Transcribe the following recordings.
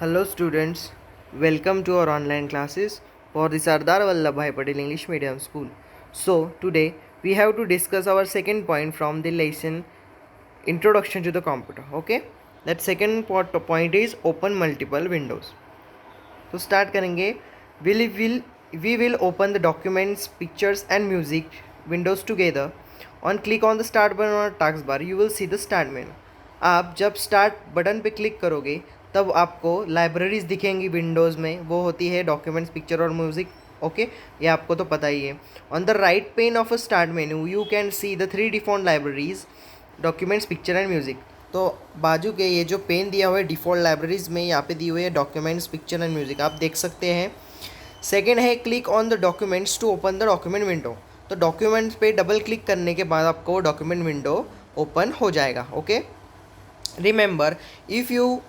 Hello students, welcome to our online classes for the Sardar Vallabhbhai Patel English Medium School. So today we have to discuss our second point from the lesson Introduction to the Computer. Okay, that second point is open multiple windows. तो start करेंगे. We will open the documents, pictures and music windows together. On click on the start button or taskbar, you will see the start menu. आप जब start button पे click करोगे तब आपको libraries दिखेंगी Windows में. वो होती है डॉक्यूमेंट्स, पिक्चर और म्यूज़िक. ओके, ये आपको तो पता ही है. On the right pain of a start menu you can see the 3 default libraries, documents, picture and music. तो बाजू के ये जो पेन दिया हुआ है डिफ़ॉल्ट लाइब्रेरीज में, यहाँ पे दी हुई है डॉक्यूमेंट्स, पिक्चर एंड म्यूज़िक, आप देख सकते हैं. सेकेंड है click on the documents to open the document window. तो डॉक्यूमेंट्स पे डबल क्लिक करने के बाद आपको डॉक्यूमेंट विंडो ओपन हो जाएगा. Okay, remember if you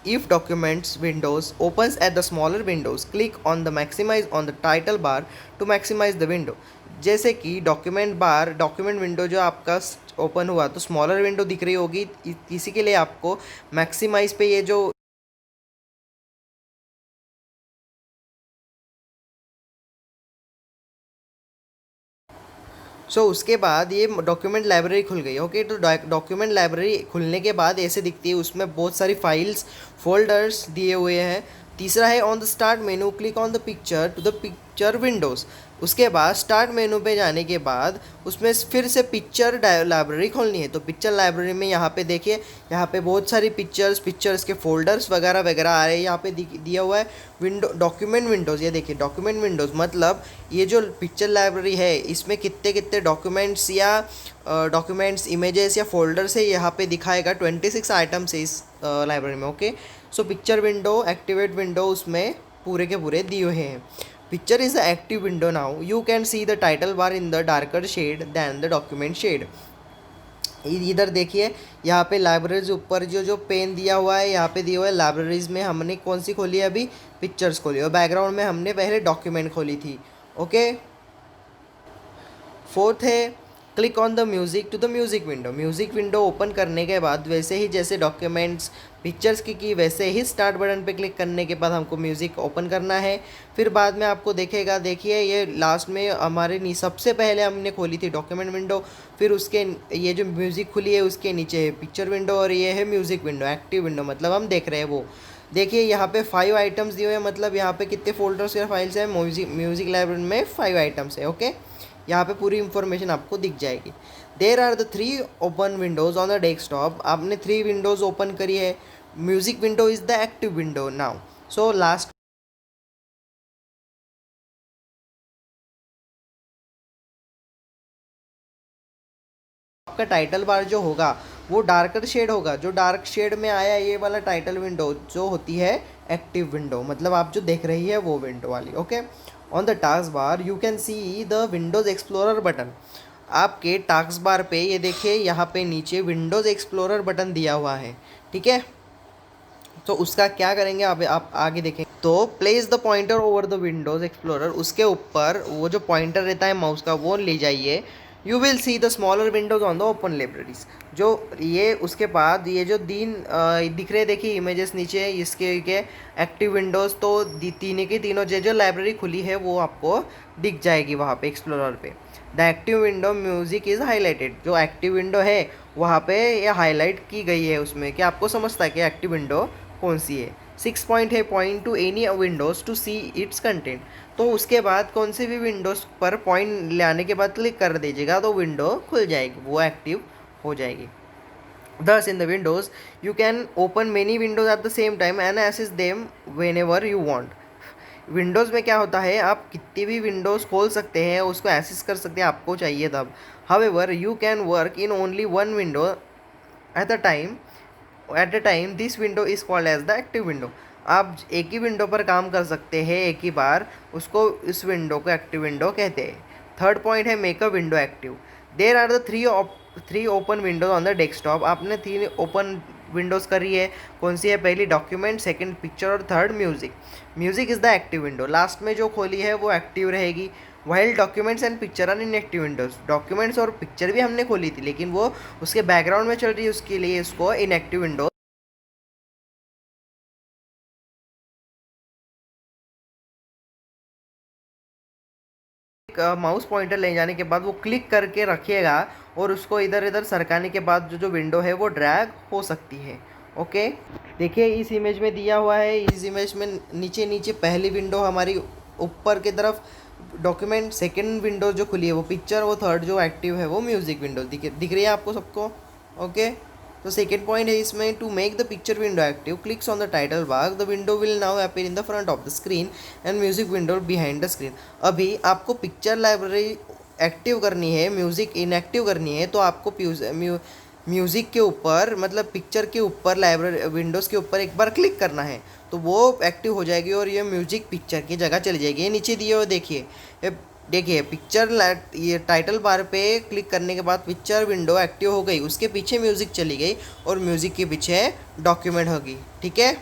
if documents windows opens at the smaller windows, click on the maximize on the title bar to maximize the window. जैसे कि डॉक्यूमेंट विंडो जो आपका ओपन हुआ तो स्मॉलर विंडो दिख रही होगी, इसी के लिए आपको मैक्सिमाइज पे ये जो उसके बाद ये डॉक्यूमेंट लाइब्रेरी खुल गई. ओके, तो डॉक्यूमेंट लाइब्रेरी खुलने के बाद ऐसे दिखती है, उसमें बहुत सारी फाइल्स, फोल्डर्स दिए हुए हैं. तीसरा है on the start menu click on the picture to the picture windows. उसके बाद स्टार्ट मेनू पे जाने के बाद उसमें फिर से पिक्चर लाइब्रेरी खोलनी है. तो पिक्चर लाइब्रेरी में यहाँ पे देखिए, यहाँ पे बहुत सारी पिक्चर्स के फोल्डर्स वगैरह वगैरह आ रहे हैं. यहाँ पे दिया हुआ है डॉक्यूमेंट विंडोज़. ये देखिए डॉक्यूमेंट विंडोज़ मतलब ये जो पिक्चर लाइब्रेरी है इसमें कितने कितने डॉक्यूमेंट्स या डॉक्यूमेंट्स, इमेजेस या फोल्डर्स है यहाँ पे दिखाएगा. 26 आइटम्स है इस लाइब्रेरी में. Okay, so picture window, activate window उसमें पूरे के पूरे दिए हुए हैं. Picture is the active window. Now you can see the title bar in the darker shade than the document shade. इधर देखिए, यहाँ पे लाइब्रेरीज ऊपर जो पेन दिया हुआ है यहाँ पे दिया हुआ है. लाइब्रेरीज में हमने कौन सी खोली है? अभी पिक्चर्स खोली, और बैकग्राउंड में हमने पहले डॉक्यूमेंट खोली थी. ओके, फोर्थ है click on the music to the music window. Music window open करने के बाद वैसे ही जैसे डॉक्यूमेंट्स, पिक्चर्स की वैसे ही स्टार्ट बटन पे क्लिक करने के बाद हमको म्यूज़िक ओपन करना है. फिर बाद में आपको देखेगा, देखिए ये लास्ट में हमारे सबसे पहले हमने खोली थी डॉक्यूमेंट विंडो, फिर उसके ये जो म्यूज़िक खुली है उसके नीचे है पिक्चर विंडो, और ये है म्यूज़िक विंडो, एक्टिव विंडो मतलब हम देख रहे हैं वो. देखिए यहाँ पे 5 आइटम्स दिए हुए हैं, मतलब यहाँ पे कितने फोल्डर्स या फाइल्स हैं. म्यूज़िक लाइब्रेरी में 5 आइटम्स है. ओके, यहाँ पे पूरी इंफॉर्मेशन आपको दिख जाएगी. There are the 3 open windows on the desktop. आपने 3 विंडोज़ ओपन करी है. Music window is the active window now. So last आपका टाइटल बार जो होगा वो डार्कर शेड होगा. जो डार्क शेड में आया ये वाला टाइटल विंडो जो होती है एक्टिव विंडो, मतलब आप जो देख रही है वो विंडो वाली. Okay, on the task bar you can see the Windows explorer button. आपके टास्क बार पे ये देखिए यहाँ पे नीचे विंडोज़ एक्सप्लोरर बटन दिया हुआ है. ठीक है, तो उसका क्या करेंगे अब आप आगे देखें. तो place the pointer over the Windows explorer, उसके ऊपर वो जो पॉइंटर रहता है माउस का वो ले जाइए. You will see the smaller Windows on the open libraries. जो ये उसके बाद ये जो दिख रहे देखिए इमेजेस नीचे इसके के एक्टिव विंडोज़, तो तीनों के तीनों जो लाइब्रेरी खुली है वो आपको दिख जाएगी वहाँ पे एक्सप्लोरर पे. The active window music is highlighted. जो एक्टिव विंडो है वहाँ पे ये हाईलाइट की गई है उसमें, कि आपको समझता है कि एक्टिव विंडो कौन सी है. 6 पॉइंट है point to any Windows to see it's content. तो उसके बाद कौन से भी विंडोज़ पर पॉइंट लाने के बाद क्लिक कर दीजिएगा तो विंडो खुल जाएगी, वो एक्टिव हो जाएगी. Thus in the windows you can open many windows at the same time and access them whenever you want. Windows में क्या होता है, आप कितनी भी विंडोज़ खोल सकते हैं, उसको एक्सेस कर सकते हैं आपको चाहिए तब. However you can work in only one window at a time. This window is called as the active window. आप एक ही विंडो पर काम कर सकते हैं एक ही बार, उसको इस विंडो को एक्टिव विंडो कहते हैं. थर्ड पॉइंट है make a window active. There are the 3 open windows on the desktop. आपने 3 ओपन विंडोज़ करी है. कौन सी है? पहली डॉक्यूमेंट, सेकंड पिक्चर और third music. Music is the active window. Last में जो खोली है वो एक्टिव रहेगी. While documents and picture are inactive windows. Documents और पिक्चर भी हमने खोली थी लेकिन वो उसके बैकग्राउंड में चल रही है, उसके लिए इसको इनएक्टिव विंडो माउस पॉइंटर ले जाने के बाद वो क्लिक करके रखिएगा और उसको इधर इधर सरकाने के बाद जो जो विंडो है वो ड्रैग हो सकती है। ओके, देखिए इस इमेज में दिया हुआ है, इस इमेज में नीचे नीचे पहली विंडो हमारी ऊपर की तरफ डॉक्यूमेंट, सेकंड विंडो जो खुली है वो पिक्चर, वो थर्ड जो एक्टिव है वो म्यूज़िक विंडो दिख रही है आपको सबको। ओके, तो सेकेंड पॉइंट है इसमें, to make the picture window active clicks on the title bar, the window will now appear in the front of the screen and music window behind the screen. अभी आपको picture library active करनी है, music inactive करनी है, तो आपको music के ऊपर मतलब पिक्चर के ऊपर लाइब्रेरी विंडोज़ के ऊपर एक बार क्लिक करना है तो वो एक्टिव हो जाएगी और ये म्यूज़िक पिक्चर की जगह चली जाएगी। ये नीचे दिए हुए देखिए पिक्चर ये टाइटल बार पे क्लिक करने के बाद पिक्चर विंडो एक्टिव हो गई, उसके पीछे म्यूज़िक चली गई और म्यूज़िक के पीछे डॉक्यूमेंट होगी। ठीक है,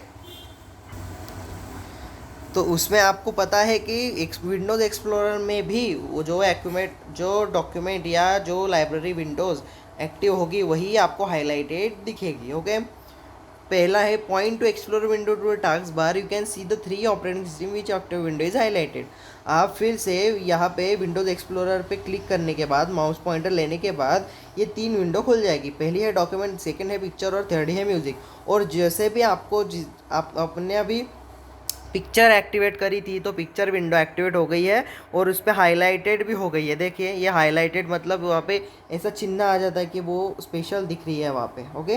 तो उसमें आपको पता है कि विंडोज़ एक्सप्लोरर में भी वो जो डॉक्यूमेंट या जो लाइब्रेरी विंडोज़ एक्टिव होगी वही आपको हाईलाइटेड दिखेगी। ओके, पहला है point to explore window to task bar, you can see the 3 operating system which active window is highlighted. आप फिर से यहाँ पे विंडोज़ एक्सप्लोरर पे क्लिक करने के बाद माउस पॉइंटर लेने के बाद ये 3 विंडो खुल जाएगी। पहली है डॉक्यूमेंट, सेकंड है पिक्चर और थर्ड है म्यूज़िक। और जैसे भी आप अपने अभी पिक्चर एक्टिवेट करी थी तो पिक्चर विंडो एक्टिवेट हो गई है और उस पर हाईलाइटेड भी हो गई है। देखिए ये हाईलाइटेड मतलब वहाँ पे ऐसा चिन्ह आ जाता है कि वो स्पेशल दिख रही है वहाँ पे। ओके,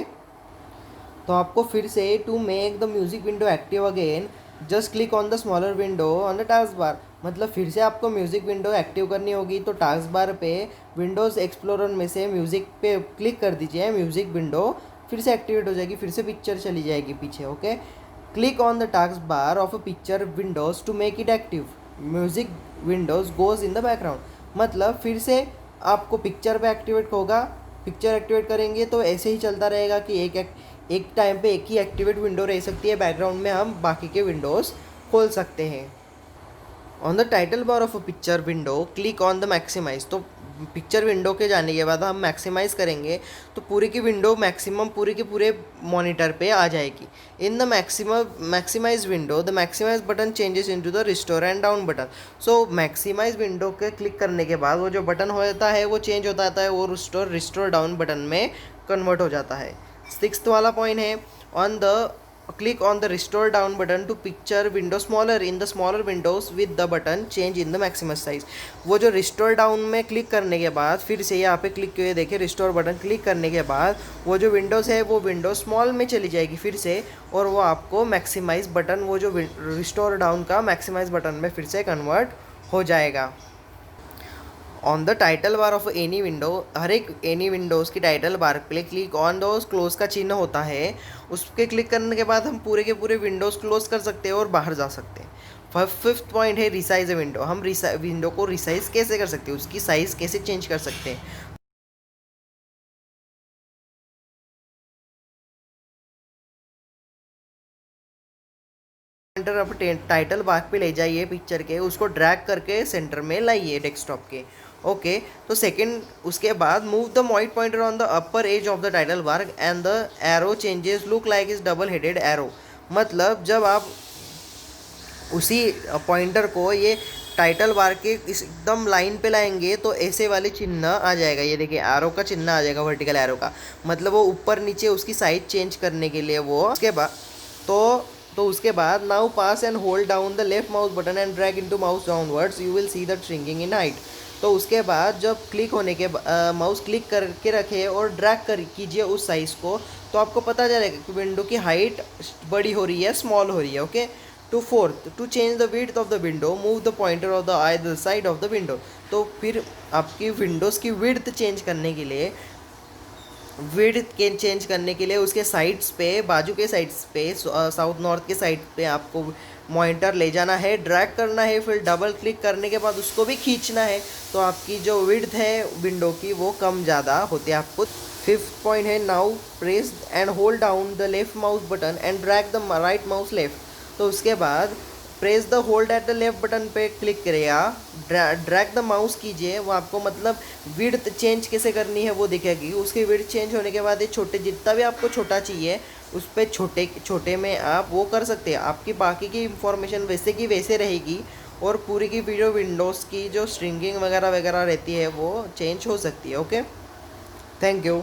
तो आपको फिर से to make the music window active again just click on the smaller window on the task bar. मतलब फिर से आपको म्यूज़िक विंडो एक्टिव करनी होगी तो टास्क बार पे विंडोज़ एक्सप्लोरर में से म्यूज़िक पे क्लिक कर दीजिए, म्यूज़िक विंडो फिर से एक्टिवेट हो जाएगी, फिर से पिक्चर चली जाएगी पीछे। Okay, click on the task bar of a picture Windows to make it active, music Windows goes in the background. मतलब फिर से आपको पिक्चर पे एक्टिवेट होगा, पिक्चर एक्टिवेट करेंगे तो ऐसे ही चलता रहेगा कि एक टाइम पे एक ही एक्टिवेट विंडो रह सकती है, बैकग्राउंड में हम बाकी के विंडोज़ खोल सकते हैं। On the title bar of a picture window click on the maximize. तो पिक्चर विंडो के जाने के बाद हम मैक्सिमाइज़ करेंगे तो पूरी की विंडो मैक्सिमम पूरे के पूरे मॉनिटर पे आ जाएगी। In the maximize window the maximize button changes into the restore and down button. So maximize window के क्लिक करने के बाद वो जो बटन होता है वो चेंज होता है और रिस्टोर डाउन बटन में कन्वर्ट हो जाता है। सिक्स्थ वाला पॉइंट है, on the click on the restore down button to picture window smaller in the smaller windows with the button change in the maximum size। वो जो restore down में click करने के बाद फिर से यहाँ पे क्लिक किए देखिए restore बटन क्लिक करने के बाद वो जो विंडोज़ है वो विंडो स्मॉल में चली जाएगी फिर से, और वो आपको मैक्सिमाइज बटन वो जो रिस्टोर डाउन का मैक्सिमाइज बटन में फिर से कन्वर्ट हो जाएगा। On the title bar of any window, हर एक एनी विंडोज़ की टाइटल बार पे क्लिक ऑन दोज क्लोज का चिन्ह होता है, उसके क्लिक करने के बाद हम पूरे के पूरे विंडोज़ क्लोज कर सकते हैं और बाहर जा सकते हैं। फिफ्थ पॉइंट है रिसाइज ए विंडो। हम विंडो को रिसाइज कैसे कर सकते हैं, उसकी साइज़ कैसे चेंज कर सकते हैं। सेंटर आप टाइटल बार पे ले जाइए पिक्चर के, उसको ड्रैग करके सेंटर में लाइए डेस्कटॉप के। ओके, तो सेकंड उसके बाद move the point pointer on the upper as of the title bar and the arrow changes look like is double headed arrow. मतलब जब आप उसी पॉइंटर को ये टाइटल बार के एकदम लाइन पे लाएंगे तो ऐसे वाले चिन्ह आ जाएगा। ये देखिए एरो का चिन्ह आ जाएगा, वर्टिकल एरो का, मतलब वो ऊपर नीचे उसकी साइज चेंज करने के लिए वो। उसके बाद तो उसके बाद now pass and hold down the left mouse button and drag into mouse downwards you will see the shrinking in height. तो उसके बाद जब क्लिक होने के माउस क्लिक करके रखे और ड्रैग कीजिए उस साइज़ को, तो आपको पता चलेगा कि विंडो की हाइट बड़ी हो रही है, स्मॉल हो रही है। Okay, to change the width of the window move the pointer of the either side of the window. तो फिर आपकी विंडोज़ की विड्थ चेंज करने के लिए उसके साइड्स पे, बाजू के साइड्स पे, साउथ नॉर्थ के साइड पे आपको मॉनिटर ले जाना है, ड्रैग करना है, फिर डबल क्लिक करने के बाद उसको भी खींचना है, तो आपकी जो विड्थ है विंडो की वो कम ज़्यादा होती है आपको। फिफ्थ पॉइंट है now press and hold down the left mouse button and drag the right mouse left. तो उसके बाद press the hold at the left button पे क्लिक करेगा, ड्रैग द माउस कीजिए, वो आपको मतलब विड्थ चेंज कैसे करनी है वो दिखेगी। उसकी विड्थ चेंज होने के बाद ये छोटे जितना भी आपको छोटा चाहिए उस पर छोटे में आप वो कर सकते हैं। आपकी बाकी की इंफॉर्मेशन वैसे की वैसे रहेगी और पूरी की वीडियो विंडोज़ की जो स्ट्रिंगिंग वगैरह वगैरह रहती है वो चेंज हो सकती है। Okay, thank you.